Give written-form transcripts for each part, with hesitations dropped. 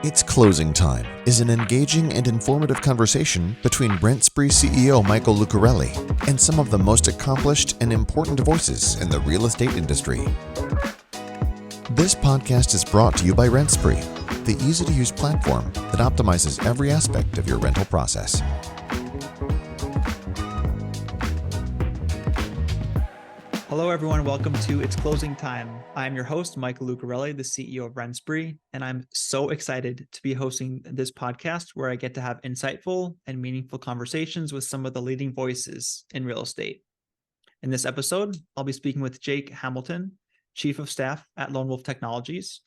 It's Closing Time is an engaging and informative conversation between Rentspree CEO Michael Lucarelli and some of the most accomplished and important voices in the real estate industry. This podcast is brought to you by Rentspree, the easy-to-use platform that optimizes every aspect of your rental process. Hello, everyone. Welcome to It's Closing Time. I'm your host, Michael Lucarelli, the CEO of Rentspree, and I'm so excited to be hosting this podcast where I get to have insightful and meaningful conversations with some of the leading voices in real estate. In this episode, I'll be speaking with Jake Hamilton, Chief of Staff at Lone Wolf Technologies.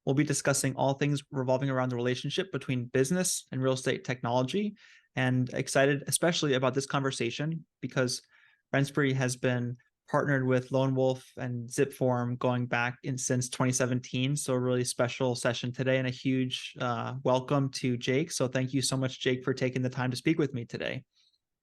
We'll be discussing all things revolving around the relationship between business and real estate technology, and excited especially about this conversation because Rentspree has been partnered with Lone Wolf and Zipform going back since 2017. So a really special session today and a huge welcome to Jake. So thank you so much, Jake, for taking the time to speak with me today.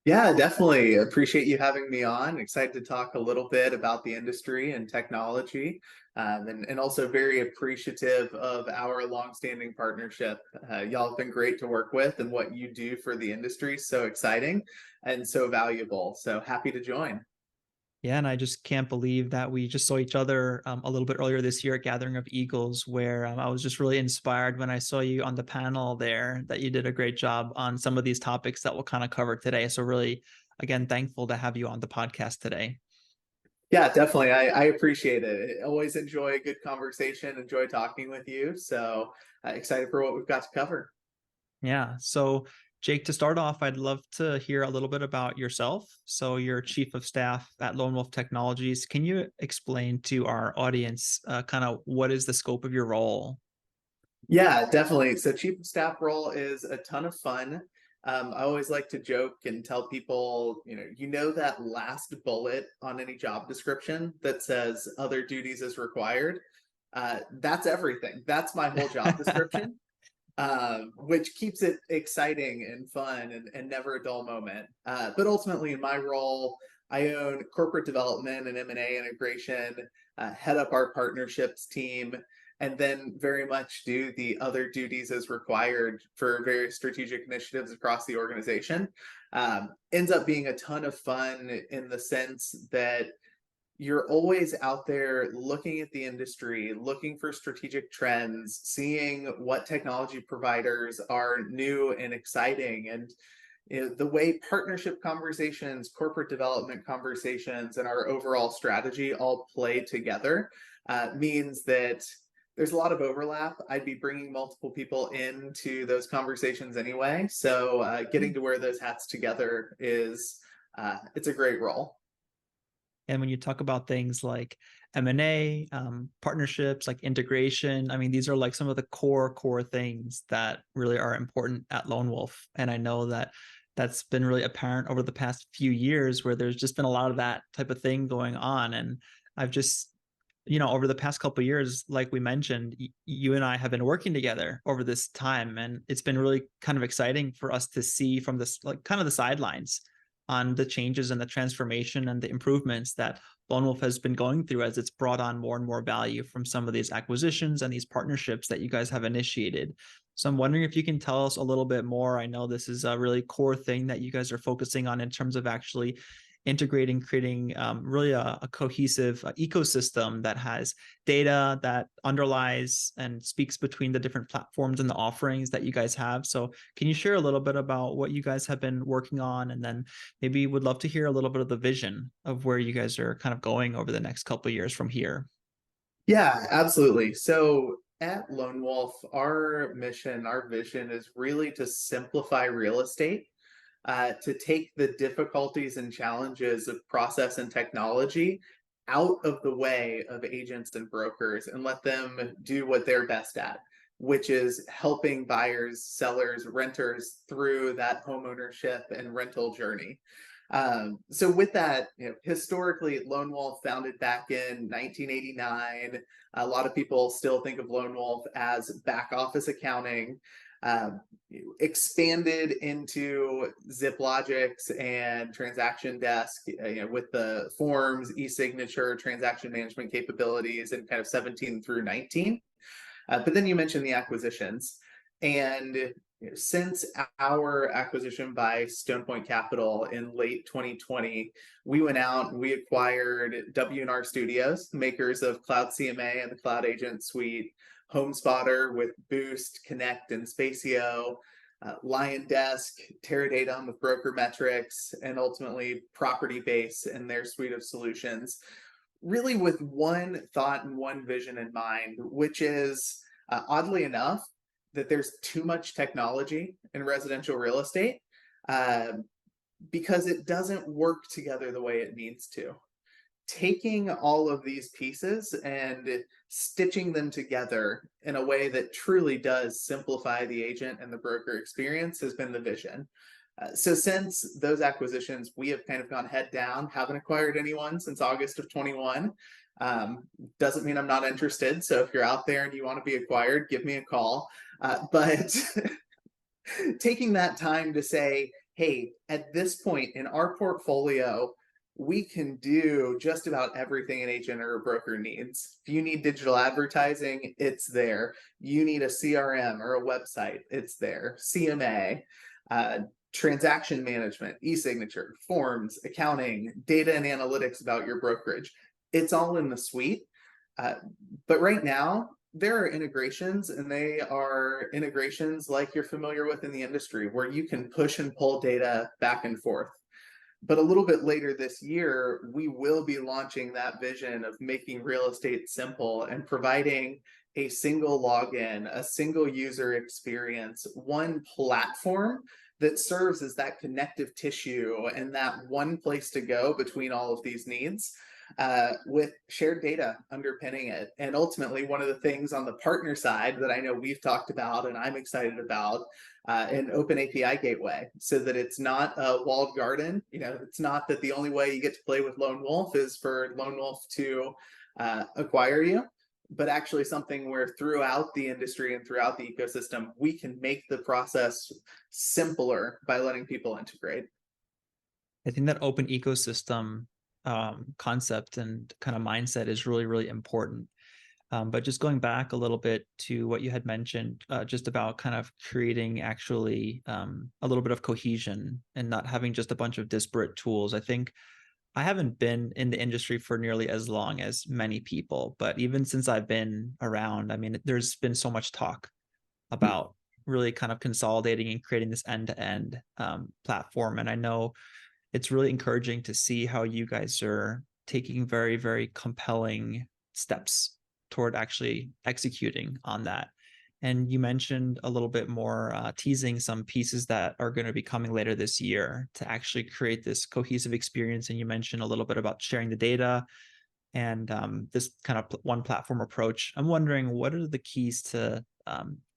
Yeah, definitely. Appreciate you having me on. Excited to talk a little bit about the industry and technology, and also very appreciative of our longstanding partnership. Y'all have been great to work with, and what you do for the industry, so exciting and so valuable. So happy to join. Yeah, and I just can't believe that we just saw each other a little bit earlier this year at Gathering of Eagles, where I was just really inspired when I saw you on the panel there, that you did a great job on some of these topics that we'll kind of cover today. So really, again, thankful to have you on the podcast today. Yeah, definitely. I appreciate it. I always enjoy a good conversation, enjoy talking with you. So excited for what we've got to cover. Yeah. So Jake, to start off, I'd love to hear a little bit about yourself. So you're Chief of Staff at Lone Wolf Technologies. Can you explain to our audience kind of what is the scope of your role? Yeah, definitely. So Chief of Staff role is a ton of fun. I always like to joke and tell people, you know that last bullet on any job description that says other duties as required. That's everything. That's my whole job description. Which keeps it exciting and fun and never a dull moment. But ultimately, in my role, I own corporate development and M&A integration, head up our partnerships team, and then very much do the other duties as required for various strategic initiatives across the organization. Ends up being a ton of fun in the sense that you're always out there looking at the industry, looking for strategic trends, seeing what technology providers are new and exciting. And the way partnership conversations, corporate development conversations, and our overall strategy all play together means that there's a lot of overlap. I'd be bringing multiple people into those conversations anyway. So getting to wear those hats together it's a great role. And when you talk about things like M&A, partnerships, like integration, I mean, these are like some of the core things that really are important at Lone Wolf. And I know that that's been really apparent over the past few years where there's just been a lot of that type of thing going on. And I've just, over the past couple of years, like we mentioned, you and I have been working together over this time. And it's been really kind of exciting for us to see from this, like kind of the sidelines on the changes and the transformation and the improvements that Lone Wolf has been going through as it's brought on more and more value from some of these acquisitions and these partnerships that you guys have initiated. So I'm wondering if you can tell us a little bit more. I know this is a really core thing that you guys are focusing on in terms of actually integrating, creating really a cohesive ecosystem that has data that underlies and speaks between the different platforms and the offerings that you guys have. So can you share a little bit about what you guys have been working on? And then maybe would love to hear a little bit of the vision of where you guys are kind of going over the next couple of years from here. Yeah, absolutely. So at Lone Wolf, our mission, our vision is really to simplify real estate, to take the difficulties and challenges of process and technology out of the way of agents and brokers and let them do what they're best at, which is helping buyers, sellers, renters through that homeownership and rental journey. So with that, historically, Lone Wolf founded back in 1989. A lot of people still think of Lone Wolf as back office accounting. Expanded into ZipLogix and Transaction Desk, with the forms, e-signature, transaction management capabilities in kind of 17 through 19. But then you mentioned the acquisitions. And since our acquisition by Stone Point Capital in late 2020, we went out and we acquired W&R Studios, makers of Cloud CMA and the Cloud Agent Suite, HomeSpotter with Boost, Connect, and Spacio, Lion Desk, Teradata with Broker Metrics, and ultimately Property Base and their suite of solutions, really with one thought and one vision in mind, which is, oddly enough, that there's too much technology in residential real estate because it doesn't work together the way it needs to. Taking all of these pieces and stitching them together in a way that truly does simplify the agent and the broker experience has been the vision. So since those acquisitions, we have kind of gone head down, haven't acquired anyone since August of 21. Doesn't mean I'm not interested. So if you're out there and you want to be acquired, give me a call. But taking that time to say, hey, at this point in our portfolio, we can do just about everything an agent or a broker needs. If you need digital advertising, it's there. You need a CRM or a website, it's there. CMA, transaction management, e-signature, forms, accounting, data and analytics about your brokerage. It's all in the suite. But right now, there are integrations, and they are integrations like you're familiar with in the industry, where you can push and pull data back and forth. But a little bit later this year, we will be launching that vision of making real estate simple and providing a single login, a single user experience, one platform that serves as that connective tissue and that one place to go between all of these needs, with shared data underpinning it. And ultimately, one of the things on the partner side that I know we've talked about and I'm excited about, an open API gateway, so that it's not a walled garden. It's not that the only way you get to play with Lone Wolf is for Lone Wolf to acquire you, but actually something where throughout the industry and throughout the ecosystem, we can make the process simpler by letting people integrate. I think that open ecosystem concept and kind of mindset is really, really important. But just going back a little bit to what you had mentioned, just about kind of creating actually a little bit of cohesion and not having just a bunch of disparate tools. I think I haven't been in the industry for nearly as long as many people, but even since I've been around, I mean, there's been so much talk about really kind of consolidating and creating this end-to-end platform. And I know it's really encouraging to see how you guys are taking very, very compelling steps toward actually executing on that. And you mentioned a little bit more, teasing some pieces that are going to be coming later this year to actually create this cohesive experience. And you mentioned a little bit about sharing the data and this kind of one platform approach. I'm wondering, what are the keys to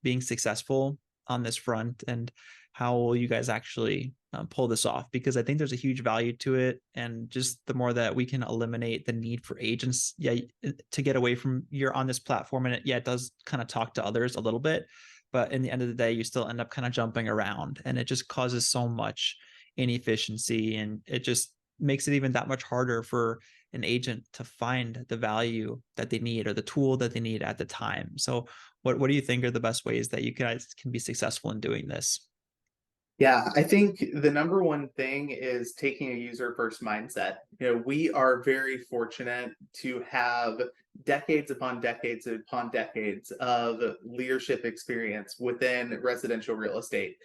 being successful on this front, and how will you guys actually pull this off? Because I think there's a huge value to it, and just the more that we can eliminate the need for agents, to get away from, you're on this platform and it does kind of talk to others a little bit, but in the end of the day, you still end up kind of jumping around, and it just causes so much inefficiency, and it just makes it even that much harder for an agent to find the value that they need or the tool that they need at the time. So what do you think are the best ways that you guys can be successful in doing this? Yeah, I think the number one thing is taking a user first mindset. We are very fortunate to have decades upon decades upon decades of leadership experience within residential real estate.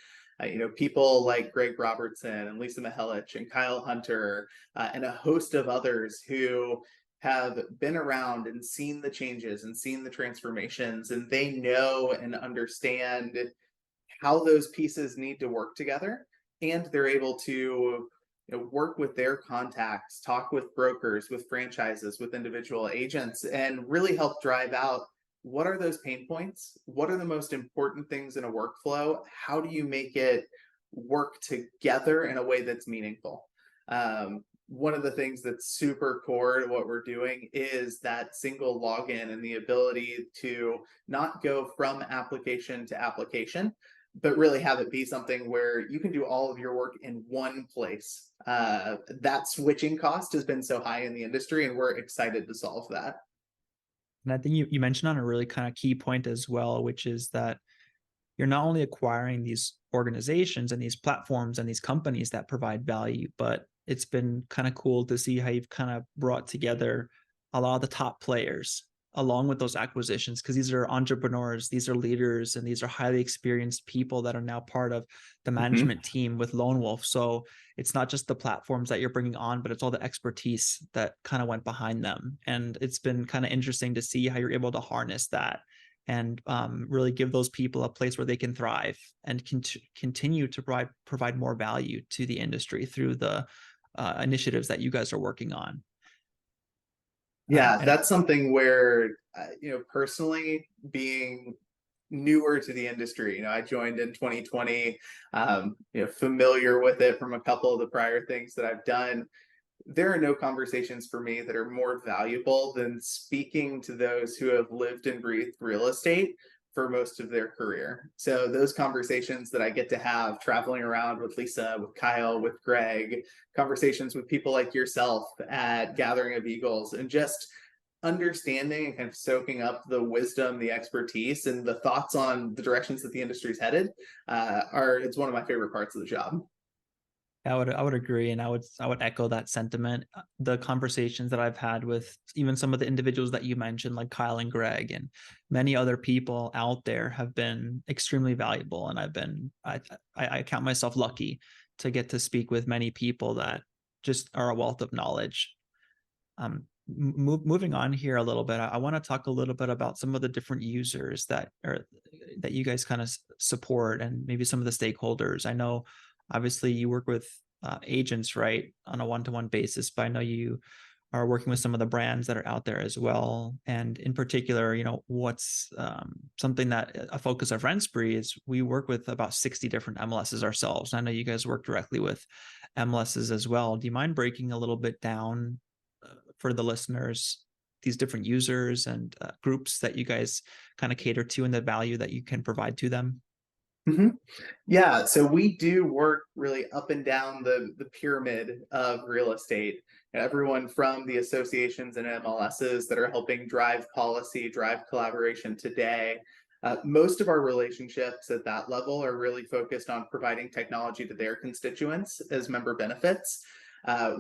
People like Greg Robertson and Lisa Mihelich and Kyle Hunter, and a host of others who have been around and seen the changes and seen the transformations, and they know and understand how those pieces need to work together, and they're able to work with their contacts, talk with brokers, with franchises, with individual agents, and really help drive out, what are those pain points? What are the most important things in a workflow? How do you make it work together in a way that's meaningful? One of the things that's super core to what we're doing is that single login and the ability to not go from application to application, but really have it be something where you can do all of your work in one place. That switching cost has been so high in the industry, and we're excited to solve that. And I think you mentioned on a really kind of key point as well, which is that you're not only acquiring these organizations and these platforms and these companies that provide value, but it's been kind of cool to see how you've kind of brought together a lot of the top players along with those acquisitions, because these are entrepreneurs, these are leaders, and these are highly experienced people that are now part of the management team with Lone Wolf. So it's not just the platforms that you're bringing on, but it's all the expertise that kind of went behind them. And it's been kind of interesting to see how you're able to harness that and really give those people a place where they can thrive and continue to provide more value to the industry through the initiatives that you guys are working on. Yeah, that's something where, personally being newer to the industry, I joined in 2020, familiar with it from a couple of the prior things that I've done. There are no conversations for me that are more valuable than speaking to those who have lived and breathed real estate for most of their career. So those conversations that I get to have traveling around with Lisa, with Kyle, with Greg, conversations with people like yourself at Gathering of Eagles, and just understanding and kind of soaking up the wisdom, the expertise, and the thoughts on the directions that the industry's headed, it's one of my favorite parts of the job. I would agree, and I would echo that sentiment. The conversations that I've had with even some of the individuals that you mentioned, like Kyle and Greg, and many other people out there, have been extremely valuable. And I count myself lucky to get to speak with many people that just are a wealth of knowledge. Moving on here a little bit, I want to talk a little bit about some of the different users that you guys kind of support, and maybe some of the stakeholders. I know obviously you work with agents, right, on a one-to-one basis, but I know you are working with some of the brands that are out there as well. And in particular, what's something that a focus of RentSpree is, we work with about 60 different MLSs ourselves. I know you guys work directly with MLSs as well. Do you mind breaking a little bit down for the listeners these different users and groups that you guys kind of cater to and the value that you can provide to them? Yeah, so we do work really up and down the pyramid of real estate. Everyone from the associations and MLSs that are helping drive policy, drive collaboration today. Most of our relationships at that level are really focused on providing technology to their constituents as member benefits.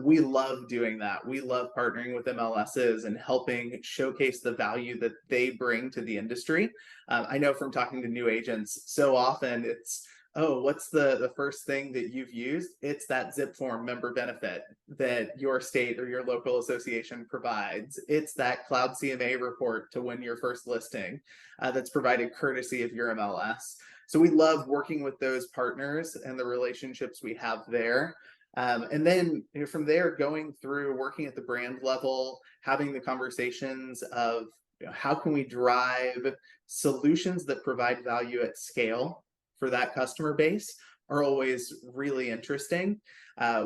We love doing that. We love partnering with MLSs and helping showcase the value that they bring to the industry. I know from talking to new agents, so often it's, oh, what's the first thing that you've used? It's that zip form member benefit that your state or your local association provides. It's that cloud CMA report to win your first listing that's provided courtesy of your MLS. So we love working with those partners and the relationships we have there. And then from there, going through working at the brand level, having the conversations of how can we drive solutions that provide value at scale for that customer base are always really interesting.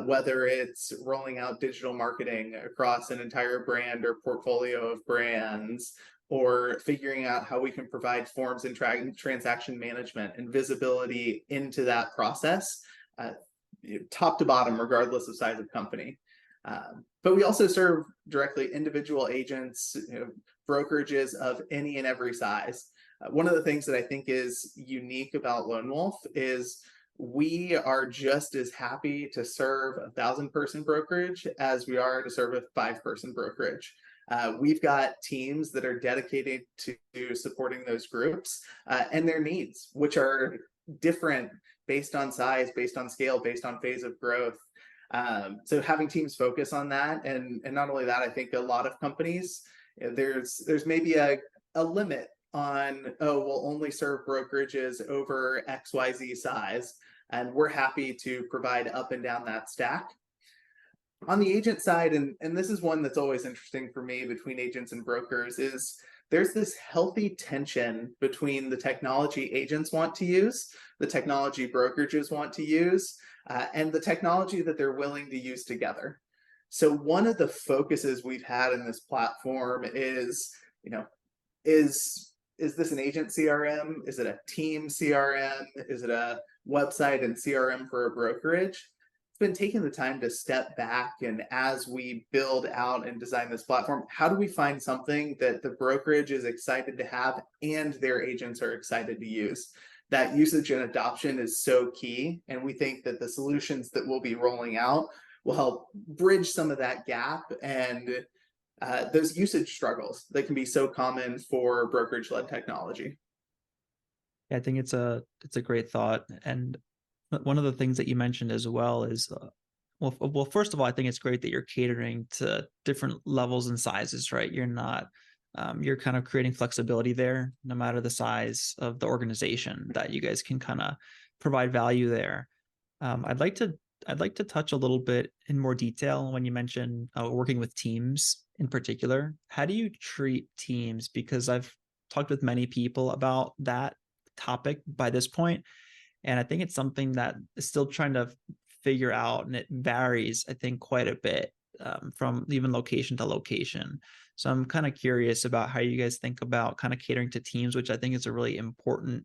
Whether it's rolling out digital marketing across an entire brand or portfolio of brands, or figuring out how we can provide forms and transaction management and visibility into that process, top to bottom, regardless of size of company. But we also serve directly individual agents, brokerages of any and every size. One of the things that I think is unique about Lone Wolf is we are just as happy to serve a 1,000-person brokerage as we are to serve a 5-person brokerage. We've got teams that are dedicated to supporting those groups and their needs, which are different based on size, based on scale, based on phase of growth. So having teams focus on that, and not only that, I think a lot of companies, there's maybe a limit on, oh, we'll only serve brokerages over XYZ size, and we're happy to provide up and down that stack. On the agent side, and this is one that's always interesting for me between agents and brokers, is there's this healthy tension between the technology agents want to use, the technology brokerages want to use, and the technology that they're willing to use together. So one of the focuses we've had in this platform is, is this an agent CRM? Is it a team CRM? Is it a website and CRM for a brokerage? It's been taking the time to step back, and as we build out and design this platform, how do we find something that the brokerage is excited to have and their agents are excited to use? that usage and adoption is so key. And we think that the solutions that we'll be rolling out will help bridge some of that gap and those usage struggles that can be so common for brokerage-led technology. I think it's a great thought. And one of the things that you mentioned as well is, well, first of all, I think it's great that you're catering to different levels and sizes, right? You're not, you're kind of creating flexibility there, no matter the size of the organization, that you guys can kind of provide value there. I'd like to touch a little bit in more detail when you mention working with teams in particular. How do you treat teams? Because I've talked with many people about that topic by this point, and I think it's something that is still trying to figure out, and it varies, I think, quite a bit from even location to location. So I'm kind of curious about how you guys think about kind of catering to teams, which I think is a really important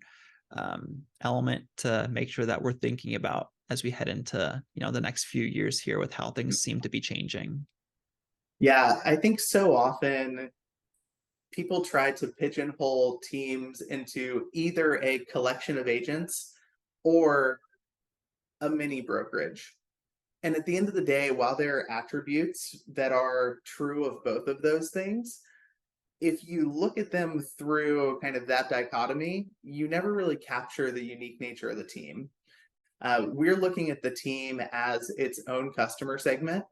element to make sure that we're thinking about as we head into, you know, the next few years here with how things seem to be changing. Yeah, I think so often people try to pigeonhole teams into either a collection of agents or a mini brokerage. And at the end of the day, while there are attributes that are true of both of those things, if you look at them through kind of that dichotomy, you never really capture the unique nature of the team. We're looking at the team as its own customer segment,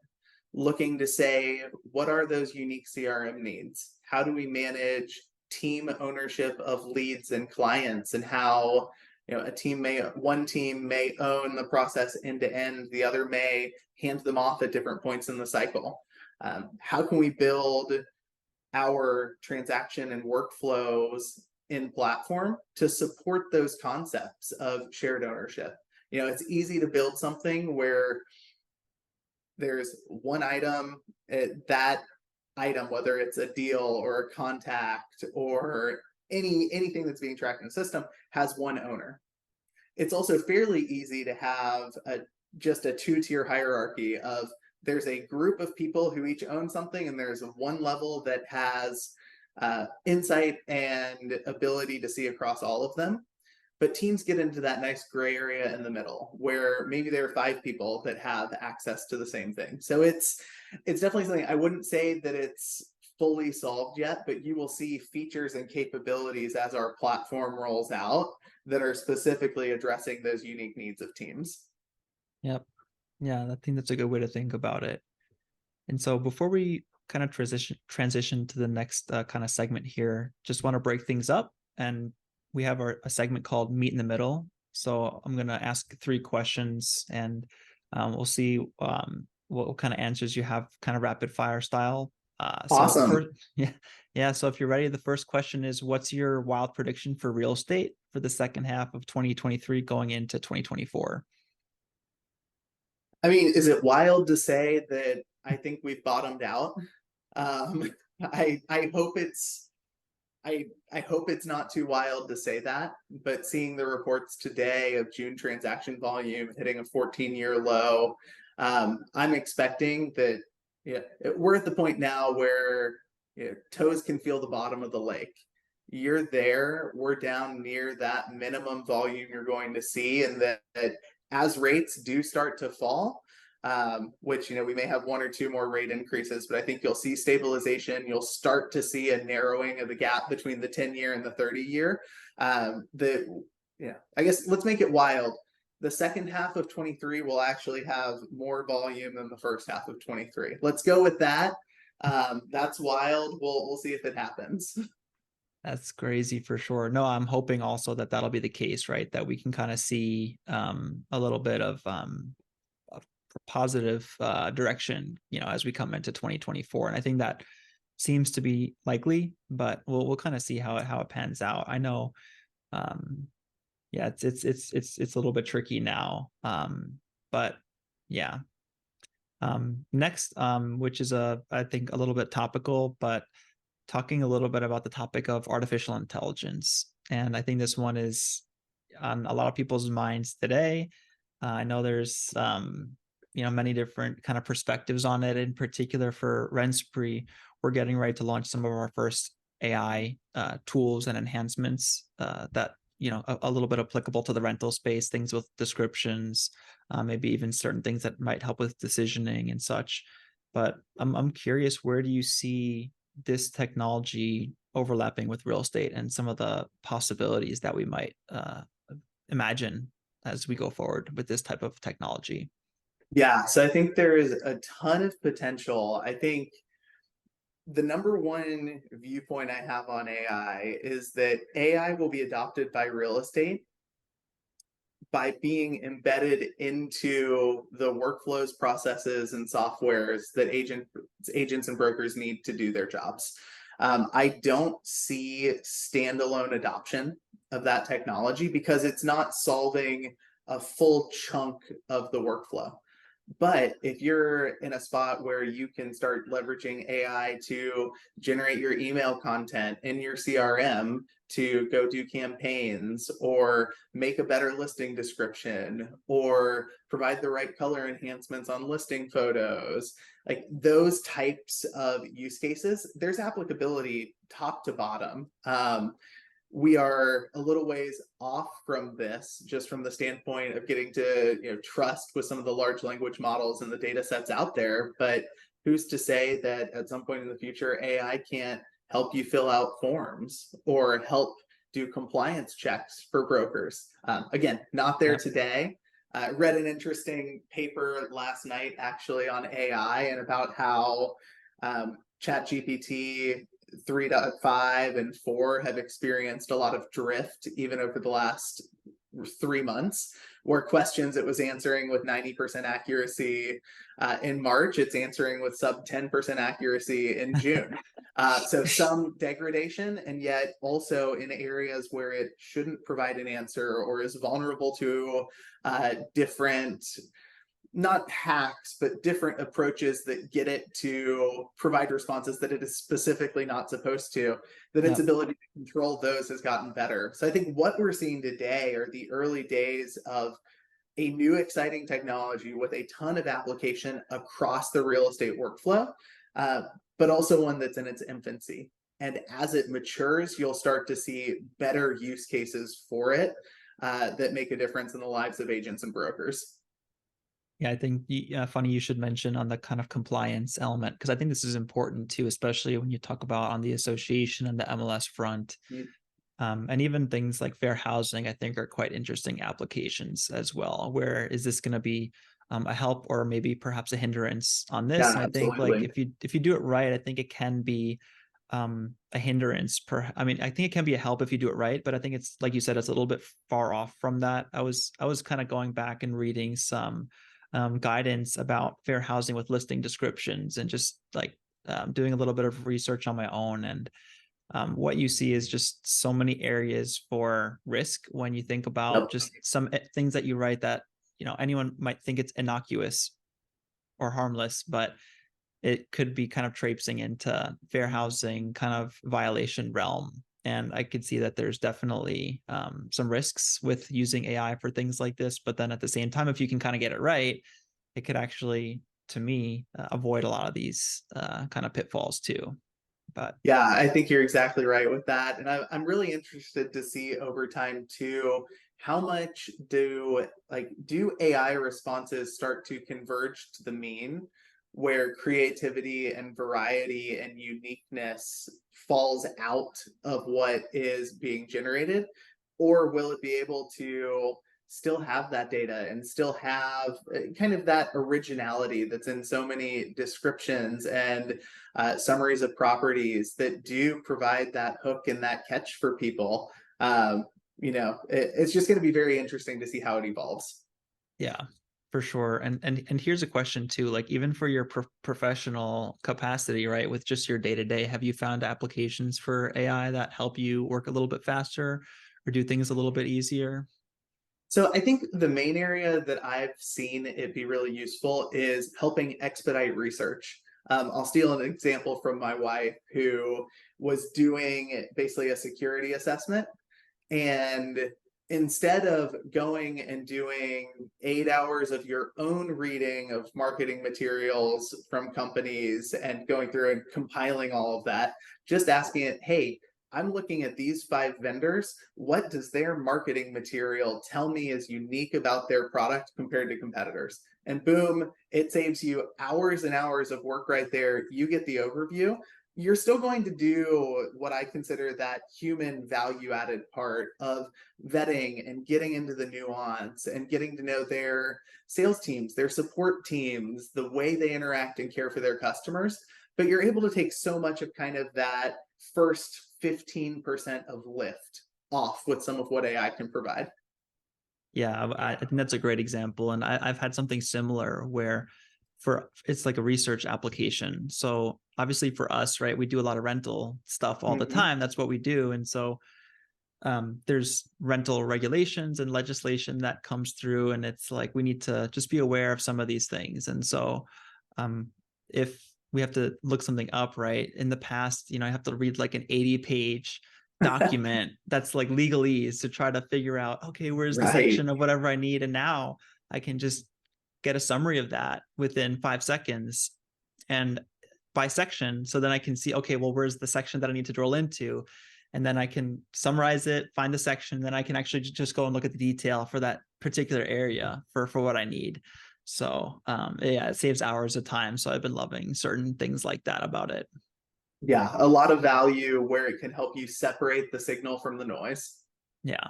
looking to say, what are those unique CRM needs? How do we manage team ownership of leads and clients, and how, you know, one team may own the process end to end, the other may hand them off at different points in the cycle. How can we build our transaction and workflows in platform to support those concepts of shared ownership? You know, it's easy to build something where there's one item, that item, whether it's a deal or a contact or anything that's being tracked in the system, has one owner. It's also fairly easy to have just a two-tier hierarchy of, there's a group of people who each own something, and there's one level that has insight and ability to see across all of them. But teams get into that nice gray area in the middle where maybe there are 5 people that have access to the same thing. So it's definitely something. I wouldn't say that it's fully solved yet, but you will see features and capabilities as our platform rolls out that are specifically addressing those unique needs of teams. Yep. Yeah, I think that's a good way to think about it. And so before we kind of transition to the next kind of segment here, just want to break things up, and we have a segment called Meet in the Middle. So I'm going to ask 3 questions, and we'll see what kind of answers you have, kind of rapid fire style. Awesome. Yeah. So if you're ready, the first question is, what's your wild prediction for real estate for the second half of 2023 going into 2024? I mean, is it wild to say that I think we've bottomed out? I hope it's not too wild to say that, but seeing the reports today of June transaction volume hitting a 14-year low, I'm expecting that, yeah, we're at the point now where, you know, toes can feel the bottom of the lake. You're there, we're down near that minimum volume you're going to see, and that as rates do start to fall, which, you know, we may have 1 or 2 more rate increases, but I think you'll see stabilization. You'll start to see a narrowing of the gap between the 10-year and the 30-year. I guess let's make it wild. The second half of 23 will actually have more volume than the first half of 23. Let's go with that. That's wild. We'll see if it happens. That's crazy for sure. No, I'm hoping also that that'll be the case, right? That we can kind of see a little bit of positive direction, you know, as we come into 2024. And I think that seems to be likely, but we'll kind of see how it pans out. I know, yeah, it's a little bit tricky now, but yeah. Next, which is I think a little bit topical, but talking a little bit about the topic of artificial intelligence. And I think this one is on a lot of people's minds today. I know there's you know, many different kind of perspectives on it. In particular for RentSpree, we're getting ready to launch some of our first AI tools and enhancements that a little bit applicable to the rental space, things with descriptions, maybe even certain things that might help with decisioning and such. But I'm curious, where do you see this technology overlapping with real estate and some of the possibilities that we might imagine as we go forward with this type of technology? Yeah, so I think there is a ton of potential. I think the number one viewpoint I have on AI is that AI will be adopted by real estate by being embedded into the workflows, processes, and softwares that agents and brokers need to do their jobs. I don't see standalone adoption of that technology because it's not solving a full chunk of the workflow. But if you're in a spot where you can start leveraging AI to generate your email content in your CRM to go do campaigns or make a better listing description or provide the right color enhancements on listing photos, like those types of use cases, there's applicability top to bottom. We are a little ways off from this, just from the standpoint of getting to trust with some of the large language models and the data sets out there. But who's to say that at some point in the future, AI can't help you fill out forms or help do compliance checks for brokers? Again, not there today. I read an interesting paper last night actually on AI and about how ChatGPT 3.5 and 4 have experienced a lot of drift even over the last 3 months, where questions it was answering with 90% accuracy in March, it's answering with sub 10% accuracy in June. So some degradation, and yet also in areas where it shouldn't provide an answer or is vulnerable to different, not hacks, but different approaches that get it to provide responses that it is specifically not supposed to, that its ability to control those has gotten better. So I think what we're seeing today are the early days of a new exciting technology with a ton of application across the real estate workflow, but also one that's in its infancy. And as it matures, you'll start to see better use cases for it that make a difference in the lives of agents and brokers. Yeah, I think funny you should mention on the kind of compliance element, because I think this is important too, especially when you talk about on the association and the MLS front. And even things like fair housing, I think, are quite interesting applications as well. Where is this going to be a help or maybe perhaps a hindrance on this? Yeah, and I think like absolutely. if you do it right, I think it can be a hindrance. I mean, I think it can be a help if you do it right, but I think it's like you said, it's a little bit far off from that. I was kind of going back and reading some guidance about fair housing with listing descriptions and just like doing a little bit of research on my own. And what you see is just so many areas for risk when you think about just some things that you write that anyone might think it's innocuous or harmless, but it could be kind of traipsing into fair housing kind of violation realm. And I could see that there's definitely some risks with using AI for things like this. But then at the same time, if you can kind of get it right, it could actually, to me, avoid a lot of these kind of pitfalls too. But yeah, I think you're exactly right with that. And I'm really interested to see over time too, how much do AI responses start to converge to the mean, where creativity and variety and uniqueness falls out of what is being generated? Or will it be able to still have that data and still have kind of that originality that's in so many descriptions and summaries of properties that do provide that hook and that catch for people? It's just going to be very interesting to see how it evolves. Yeah, for sure. And here's a question too, like even for your professional capacity, right, with just your day-to-day, have you found applications for AI that help you work a little bit faster or do things a little bit easier? So I think the main area that I've seen it be really useful is helping expedite research. I'll steal an example from my wife, who was doing basically a security assessment. And instead of going and doing 8 hours of your own reading of marketing materials from companies and going through and compiling all of that, just asking it, hey, I'm looking at these 5 vendors. What does their marketing material tell me is unique about their product compared to competitors? And boom, it saves you hours and hours of work right there. You get the overview. You're still going to do what I consider that human value added part of vetting and getting into the nuance and getting to know their sales teams, their support teams, the way they interact and care for their customers. But you're able to take so much of kind of that first 15% of lift off with some of what AI can provide. Yeah, I think that's a great example. And I've had something similar where it's like a research application. So obviously for us, right, we do a lot of rental stuff all the time. That's what we do. And so there's rental regulations and legislation that comes through, and it's like we need to just be aware of some of these things. And so if we have to look something up, right, in the past, I have to read like an 80-page document that's like legalese to try to figure out, okay, where's the section of whatever I need. And now I can just get a summary of that within 5 seconds and by section. So then I can see, okay, well, where's the section that I need to drill into? And then I can summarize it, find the section, then I can actually just go and look at the detail for that particular area for what I need. So yeah, it saves hours of time. So I've been loving certain things like that about it. Yeah, a lot of value where it can help you separate the signal from the noise. Yeah,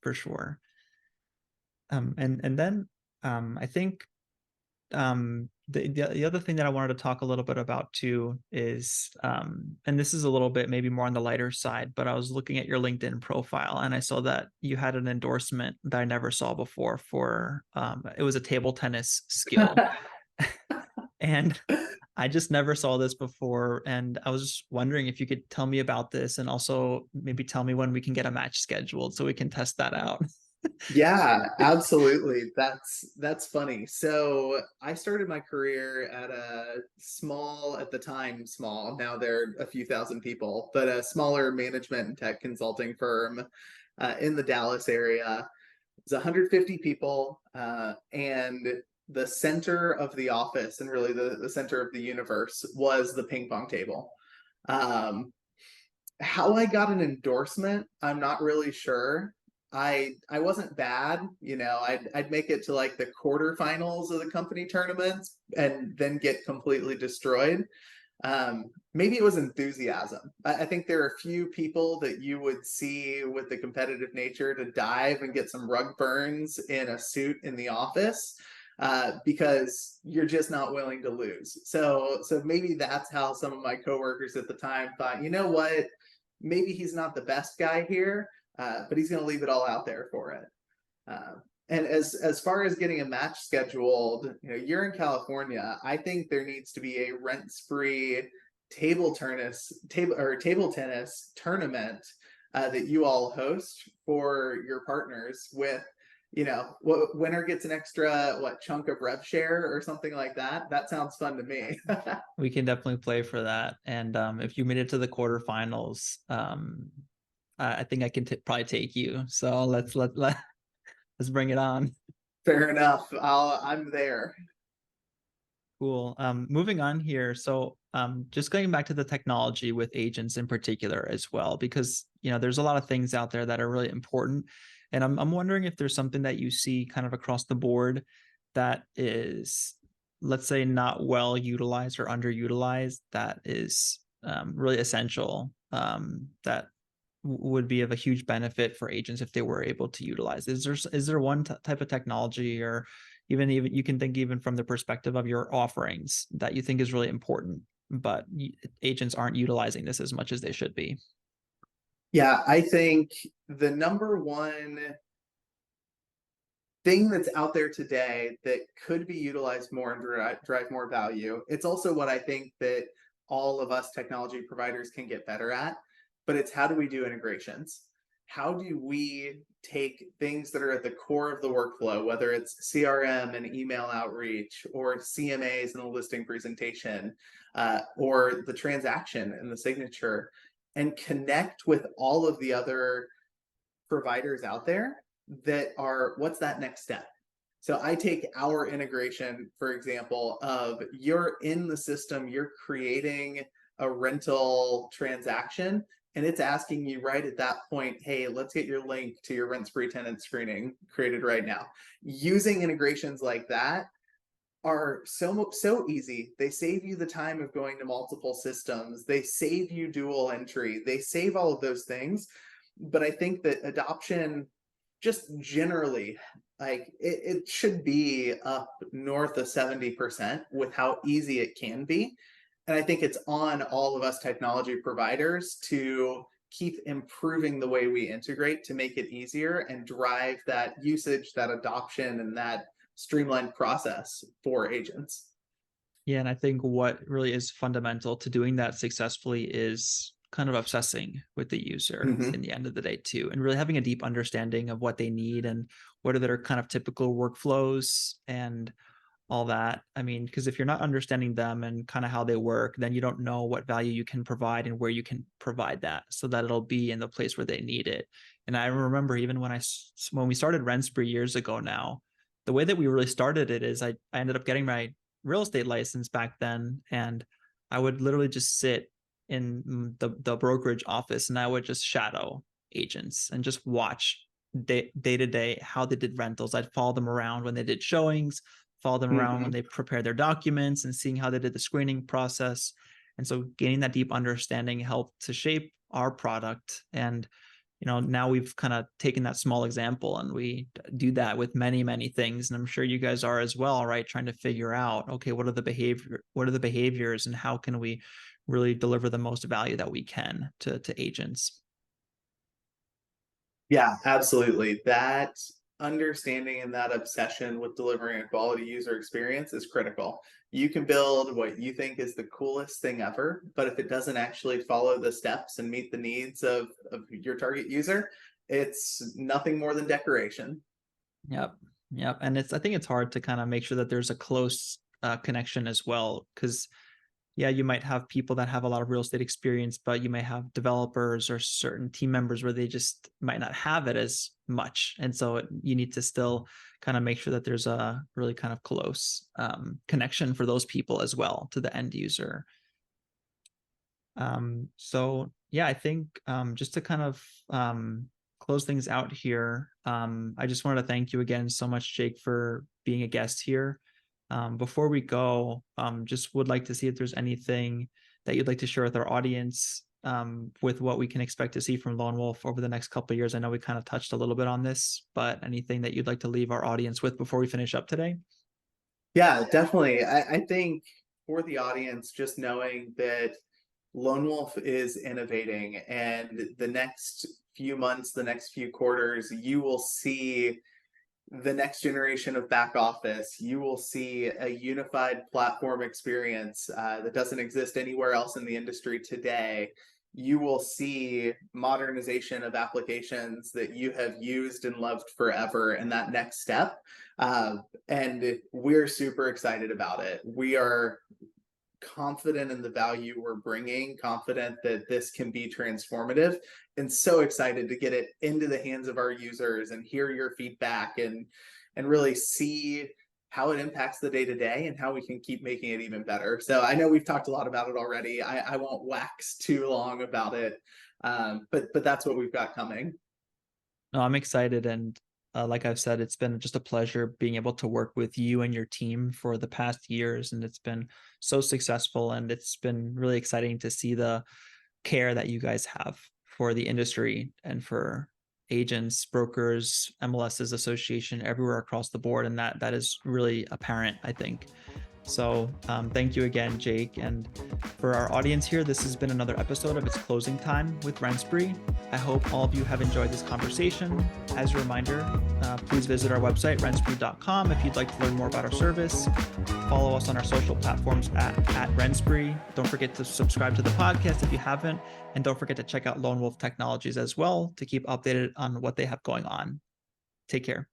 for sure. And then I think the other thing that I wanted to talk a little bit about too is, and this is a little bit maybe more on the lighter side, but I was looking at your LinkedIn profile and I saw that you had an endorsement that I never saw before for, it was a table tennis skill. And I just never saw this before. And I was just wondering if you could tell me about this and also maybe tell me when we can get a match scheduled so we can test that out. Yeah, absolutely. That's funny. So I started my career at a small, at the time small, now they're a few thousand people, but a smaller management and tech consulting firm in the Dallas area. It's 150 people, and the center of the office and really the center of the universe was the ping pong table. How I got an endorsement, I'm not really sure. I wasn't bad, I'd make it to like the quarterfinals of the company tournaments and then get completely destroyed. Maybe it was enthusiasm. I think there are a few people that you would see with the competitive nature to dive and get some rug burns in a suit in the office, because you're just not willing to lose. So maybe that's how some of my coworkers at the time thought, you know what, maybe he's not the best guy here, but he's going to leave it all out there for it. And as far as getting a match scheduled, you're in California. I think there needs to be a rent-free table tennis tournament that you all host for your partners with, what winner gets an extra chunk of rev share or something like that. That sounds fun to me. We can definitely play for that. And if you made it to the quarterfinals, I think I can probably take you. So let's bring it on. Fair enough. I'm there. Cool. Moving on here. So just going back to the technology with agents in particular as well, because there's a lot of things out there that are really important. And I'm wondering if there's something that you see kind of across the board that is, let's say, not well utilized or underutilized, that is really essential, that would be of a huge benefit for agents if they were able to utilize. Is there one type of technology, or even you can think even from the perspective of your offerings, that you think is really important, but agents aren't utilizing this as much as they should be? Yeah, I think the number one thing that's out there today that could be utilized more and drive more value, it's also what I think that all of us technology providers can get better at, but it's how do we do integrations? How do we take things that are at the core of the workflow, whether it's CRM and email outreach, or CMAs and the listing presentation, or the transaction and the signature, and connect with all of the other providers out there that are, what's that next step? So I take our integration, for example, of you're in the system, you're creating a rental transaction. and it's asking you right at that point, hey, let's get your link to your rent-spree tenant screening created right now. Using integrations like that are so easy. They save you the time of going to multiple systems. They save you dual entry. They save all of those things. But I think that adoption just generally, like it should be up north of 70% with how easy it can be. And I think it's on all of us technology providers to keep improving the way we integrate to make it easier and drive that usage, that adoption, and that streamlined process for agents. Yeah, and I think what really is fundamental to doing that successfully is kind of obsessing with the user in the end of the day too, and really having a deep understanding of what they need and what are their kind of typical workflows and all that. I mean, because if you're not understanding them and kind of how they work, then you don't know what value you can provide and where you can provide that so that it'll be in the place where they need it. And I remember even when we started Rentspree years ago now, the way that we really started it is I ended up getting my real estate license back then, and I would literally just sit in the brokerage office and I would just shadow agents and just watch day to day how they did rentals. I'd follow them around when they did showings, follow them around when they prepared their documents, and seeing how they did the screening process. And so gaining that deep understanding helped to shape our product. And now we've kind of taken that small example and we do that with many things. And I'm sure you guys are as well, right? Trying to figure out, okay, what are the behaviors and how can we really deliver the most value that we can to agents? Yeah, absolutely. That understanding and that obsession with delivering a quality user experience is critical. You can build what you think is the coolest thing ever, but if it doesn't actually follow the steps and meet the needs of your target user, it's nothing more than decoration. Yep. And I think it's hard to kind of make sure that there's a close connection as well, because yeah, you might have people that have a lot of real estate experience, but you may have developers or certain team members where they just might not have it as much. And so you need to still kind of make sure that there's a really kind of close connection for those people as well to the end user. So yeah, I think just to kind of close things out here, I just wanted to thank you again so much, Jake, for being a guest here. Before we go, just would like to see if there's anything that you'd like to share with our audience with what we can expect to see from Lone Wolf over the next couple of years. I know we kind of touched a little bit on this, but anything that you'd like to leave our audience with before we finish up today? Yeah, definitely. I think for the audience, just knowing that Lone Wolf is innovating, and the next few months, the next few quarters, you will see the next generation of back office. You will see a unified platform experience that doesn't exist anywhere else in the industry today. You will see modernization of applications that you have used and loved forever, and that next step. And we're super excited about it. We are confident in the value we're bringing, confident that this can be transformative, and so excited to get it into the hands of our users and hear your feedback and really see how it impacts the day-to-day and how we can keep making it even better. So I know we've talked a lot about it already. I won't wax too long about it, but that's what we've got coming. No, I'm excited. And like I've said, it's been just a pleasure being able to work with you and your team for the past years. And it's been so successful. And it's been really exciting to see the care that you guys have for the industry and for agents, brokers, MLSs, association, everywhere across the board. And that is really apparent, I think. So thank you again, Jake. And for our audience here, this has been another episode of It's Closing Time with Rentspree. I hope all of you have enjoyed this conversation. As a reminder, please visit our website, rentspree.com, if you'd like to learn more about our service. Follow us on our social platforms at Rentspree. Don't forget to subscribe to the podcast if you haven't. And don't forget to check out Lone Wolf Technologies as well to keep updated on what they have going on. Take care.